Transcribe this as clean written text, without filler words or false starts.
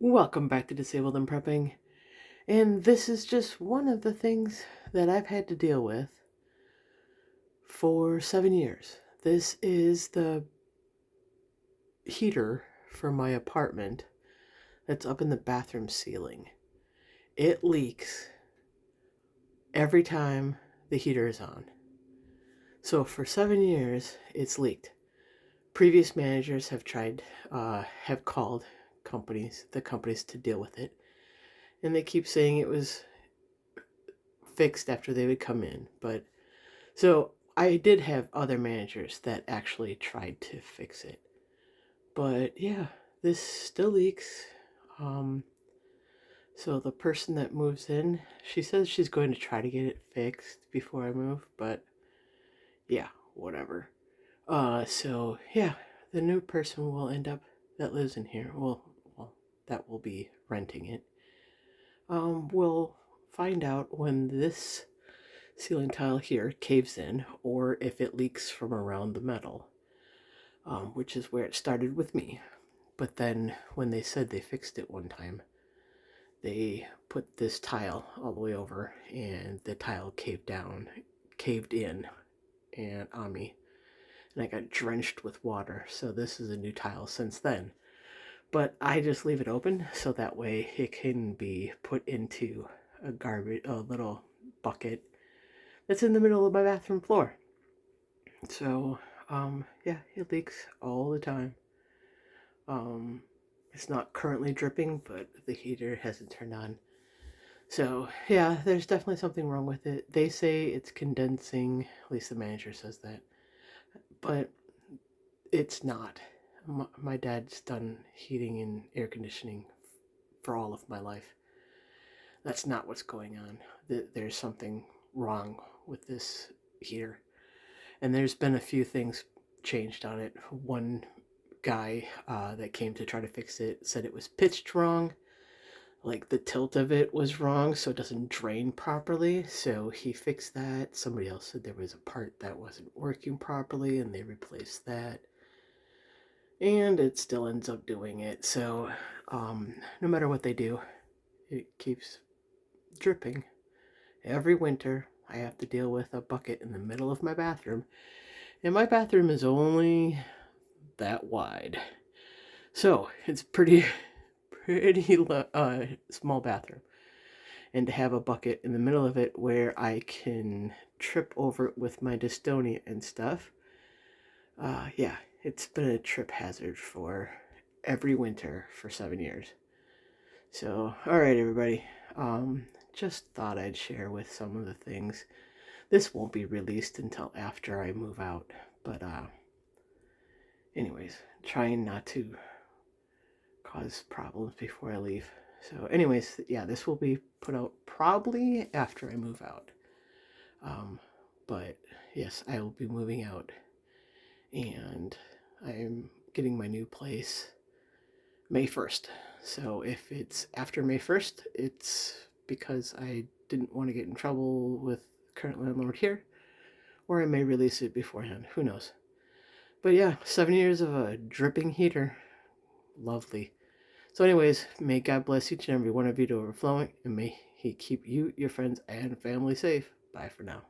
Welcome back to Disabled and Prepping, and this is just one of the things that I've had to deal with for 7 years. This is the heater for my apartment that's up in the bathroom ceiling. It leaks every time the heater is on. So for 7 years, it's leaked. Previous managers have called the companies to deal with it, and they keep saying it was fixed after they would come in. But so I did have other managers that actually tried to fix it. But yeah, this still leaks. Um, so the person that moves in, she says she's going to try to get it fixed before I move, but yeah, whatever. So yeah, the new person will end up that lives in here. Well, that will be renting it. We'll find out when this ceiling tile here caves in or if it leaks from around the metal, which is where it started with me. But then when they said they fixed it one time, they put this tile all the way over and the tile caved in and on me. And I got drenched with water. So this is a new tile since then. But I just leave it open so that way it can be put into a little bucket that's in the middle of my bathroom floor. So, yeah, it leaks all the time. Um, it's not currently dripping, but the heater hasn't turned on. So, yeah, there's definitely something wrong with it. They say it's condensing, at least the manager says that, but it's not. My dad's done heating and air conditioning for all of my life. That's not what's going on. There's something wrong with this heater. And there's been a few things changed on it. One guy that came to try to fix it said it was pitched wrong. Like the tilt of it was wrong, so it doesn't drain properly. So he fixed that. Somebody else said there was a part that wasn't working properly, and they replaced that. And it still ends up doing it. So no matter what they do, it keeps dripping. Every winter, I have to deal with a bucket in the middle of my bathroom. And my bathroom is only that wide. So it's pretty small bathroom. And to have a bucket in the middle of it where I can trip over it with my dystonia and stuff. Yeah, it's been a trip hazard for every winter for 7 years. So, alright everybody. Just thought I'd share with some of the things. This won't be released until after I move out. But anyways, trying not to cause problems before I leave. So anyways, yeah, this will be put out probably after I move out. But yes, I will be moving out. And I'm getting my new place May 1st. So if it's after May 1st, it's because I didn't want to get in trouble with the current landlord here. Or I may release it beforehand. Who knows? But yeah, 7 years of a dripping heater. Lovely. So anyways, may God bless each and every one of you to overflowing, and may He keep you, your friends, and family safe. Bye for now.